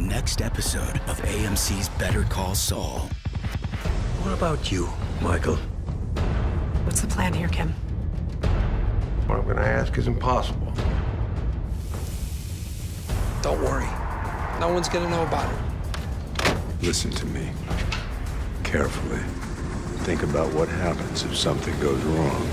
next episode of AMC's Better Call Saul. What about you, Michael? What's the plan here, Kim? What I'm gonna ask is impossible. Don't worry. No one's gonna know about it. Listen to me carefully. Think about what happens if something goes wrong.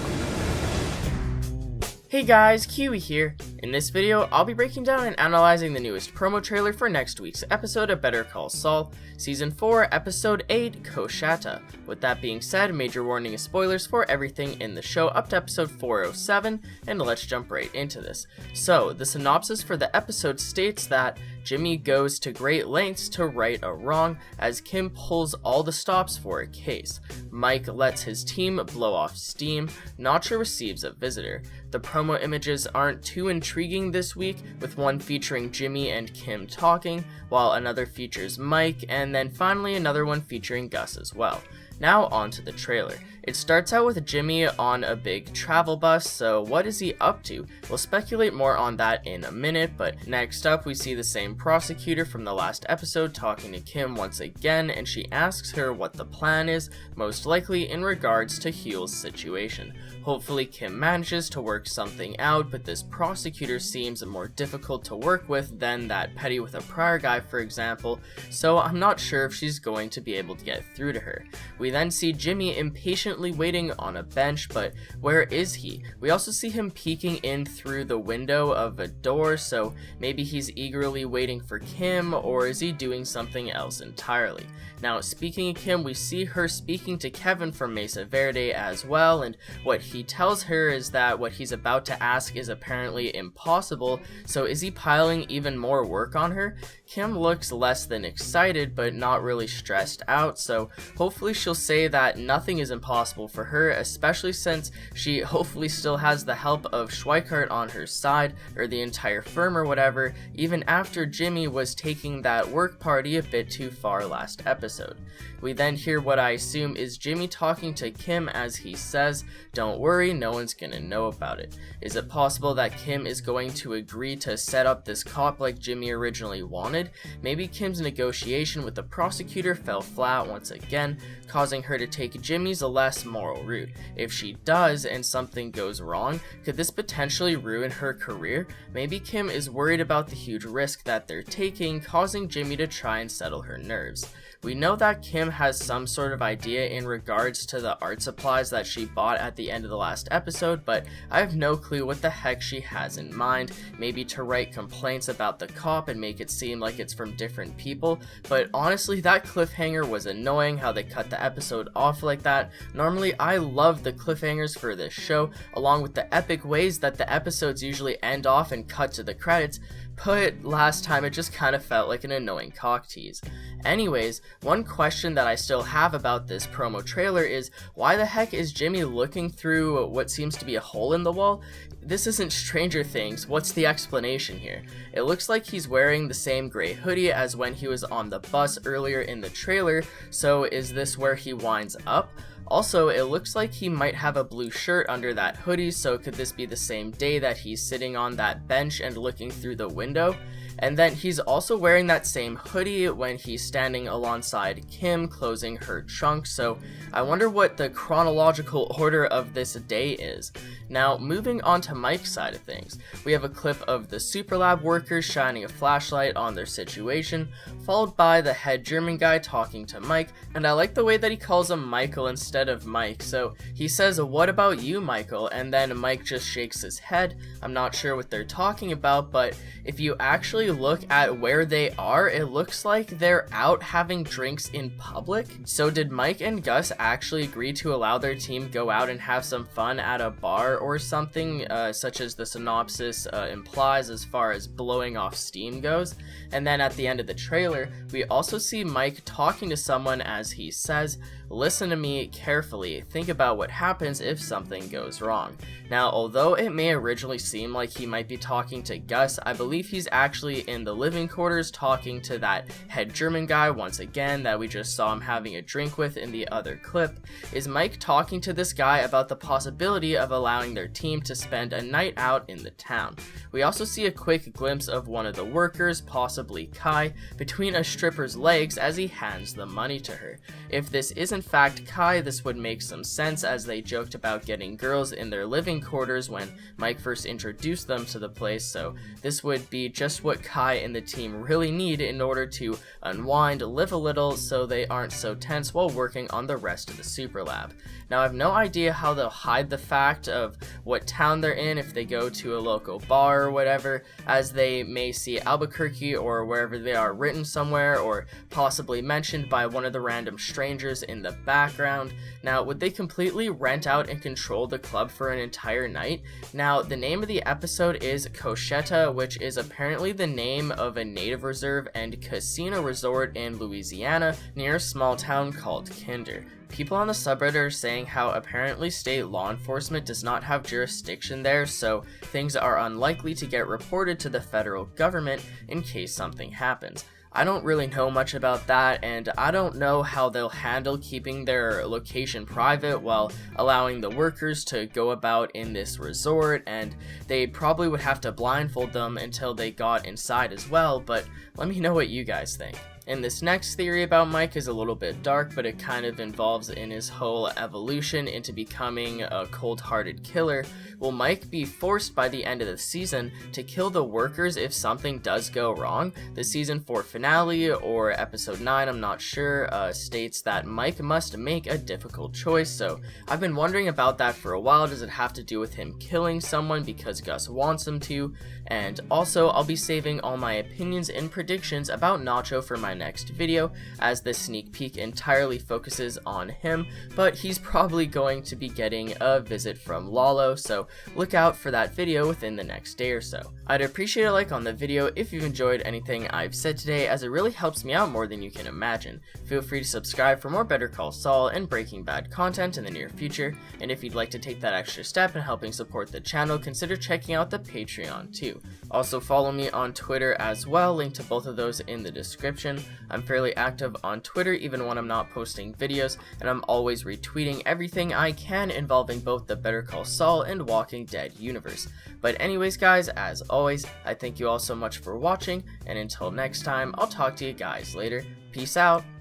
Hey guys, Kiwi here. In this video, I'll be breaking down and analyzing the newest promo trailer for next week's episode of Better Call Saul, Season 4, Episode 8, Coushatta. With that being said, major warning of spoilers for everything in the show up to episode 407, and let's jump right into this. So, the synopsis for the episode states that Jimmy goes to great lengths to right a wrong as Kim pulls all the stops for a case. Mike lets his team blow off steam. Nacho receives a visitor. The promo images aren't too intriguing this week, with one featuring Jimmy and Kim talking, while another features Mike, and then finally another one featuring Gus as well. Now on to the trailer. It starts out with Jimmy on a big travel bus, so what is he up to? We'll speculate more on that in a minute, but next up we see the same prosecutor from the last episode talking to Kim once again, and she asks her what the plan is, most likely in regards to Hugh's situation. Hopefully Kim manages to work something out, but this prosecutor seems more difficult to work with than that petty with a prior guy, for example, so I'm not sure if she's going to be able to get through to her. We then see Jimmy impatiently waiting on a bench, but where is he? We also see him peeking in through the window of a door, so maybe he's eagerly waiting for Kim, or is he doing something else entirely? Now, speaking of Kim, we see her speaking to Kevin from Mesa Verde as well, and what he tells her is that what he's about to ask is apparently impossible, so is he piling even more work on her? Kim looks less than excited, but not really stressed out, so hopefully she'll say that nothing is impossible for her, especially since she hopefully still has the help of Schweikart on her side, or the entire firm or whatever, even after Jimmy was taking that work party a bit too far last episode. We then hear what I assume is Jimmy talking to Kim as he says, "Don't worry, no one's gonna know about it." Is it possible that Kim is going to agree to set up this cop like Jimmy originally wanted? Maybe Kim's negotiation with the prosecutor fell flat once again, causing her to take Jimmy's less moral route. If she does and something goes wrong, could this potentially ruin her career? Maybe Kim is worried about the huge risk that they're taking, causing Jimmy to try and settle her nerves. We know that Kim has some sort of idea in regards to the art supplies that she bought at the end of the last episode, but I have no clue what the heck she has in mind. Maybe to write complaints about the cop and make it seem like it's from different people, but honestly that cliffhanger was annoying how they cut the episode off like that. Normally I love the cliffhangers for this show, along with the epic ways that the episodes usually end off and cut to the credits, but last time it just kind of felt like an annoying cock tease. Anyways, one question that I still have about this promo trailer is, why the heck is Jimmy looking through what seems to be a hole in the wall? This isn't Stranger Things, what's the explanation here? It looks like he's wearing the same gray hoodie as when he was on the bus earlier in the trailer, so is this where he winds up? Also, it looks like he might have a blue shirt under that hoodie, so could this be the same day that he's sitting on that bench and looking through the window? And then he's also wearing that same hoodie when he's standing alongside Kim closing her trunk, so I wonder what the chronological order of this day is. Now, moving on to Mike's side of things, we have a clip of the Superlab workers shining a flashlight on their situation, followed by the head German guy talking to Mike, and I like the way that he calls him Michael instead of Mike, so he says, "What about you, Michael?" and then Mike just shakes his head. I'm not sure what they're talking about, but if you actually look at where they are, it looks like they're out having drinks in public. So did Mike and Gus actually agree to allow their team go out and have some fun at a bar or something, such as the synopsis implies as far as blowing off steam goes? And then at the end of the trailer, we also see Mike talking to someone as he says, "Listen to me carefully, think about what happens if something goes wrong." Now, although it may originally seem like he might be talking to Gus, I believe he's actually actually in the living quarters talking to that head German guy once again that we just saw him having a drink with in the other clip, is Mike talking to this guy about the possibility of allowing their team to spend a night out in the town. We also see a quick glimpse of one of the workers, possibly Kai, between a stripper's legs as he hands the money to her. If this is in fact Kai, this would make some sense as they joked about getting girls in their living quarters when Mike first introduced them to the place, so this would be just what Kai and the team really need in order to unwind, live a little, so they aren't so tense while working on the rest of the super lab. Now I have no idea how they'll hide the fact of what town they're in if they go to a local bar or whatever, as they may see Albuquerque or wherever they are written somewhere, or possibly mentioned by one of the random strangers in the background. Now, would they completely rent out and control the club for an entire night? Now, the name of the episode is Coushatta, which is apparently the name of a native reserve and casino resort in Louisiana near a small town called Kinder. People on the subreddit are saying how apparently state law enforcement does not have jurisdiction there, so things are unlikely to get reported to the federal government in case something happens. I don't really know much about that, and I don't know how they'll handle keeping their location private while allowing the workers to go about in this resort, and they probably would have to blindfold them until they got inside as well, but let me know what you guys think. And this next theory about Mike is a little bit dark, but it kind of involves in his whole evolution into becoming a cold-hearted killer. Will Mike be forced by the end of the season to kill the workers if something does go wrong? The season 4 finale, or episode 9, I'm not sure, states that Mike must make a difficult choice, so I've been wondering about that for a while. Does it have to do with him killing someone because Gus wants him to? And also, I'll be saving all my opinions and predictions about Nacho for my next video, as this sneak peek entirely focuses on him, but he's probably going to be getting a visit from Lalo, so look out for that video within the next day or so. I'd appreciate a like on the video if you've enjoyed anything I've said today, as it really helps me out more than you can imagine. Feel free to subscribe for more Better Call Saul and Breaking Bad content in the near future, and if you'd like to take that extra step in helping support the channel, consider checking out the Patreon too. Also follow me on Twitter as well, link to both of those in the description. I'm fairly active on Twitter even when I'm not posting videos, and I'm always retweeting everything I can involving both the Better Call Saul and Walking Dead universe. But anyways guys, as always, I thank you all so much for watching, and until next time, I'll talk to you guys later. Peace out.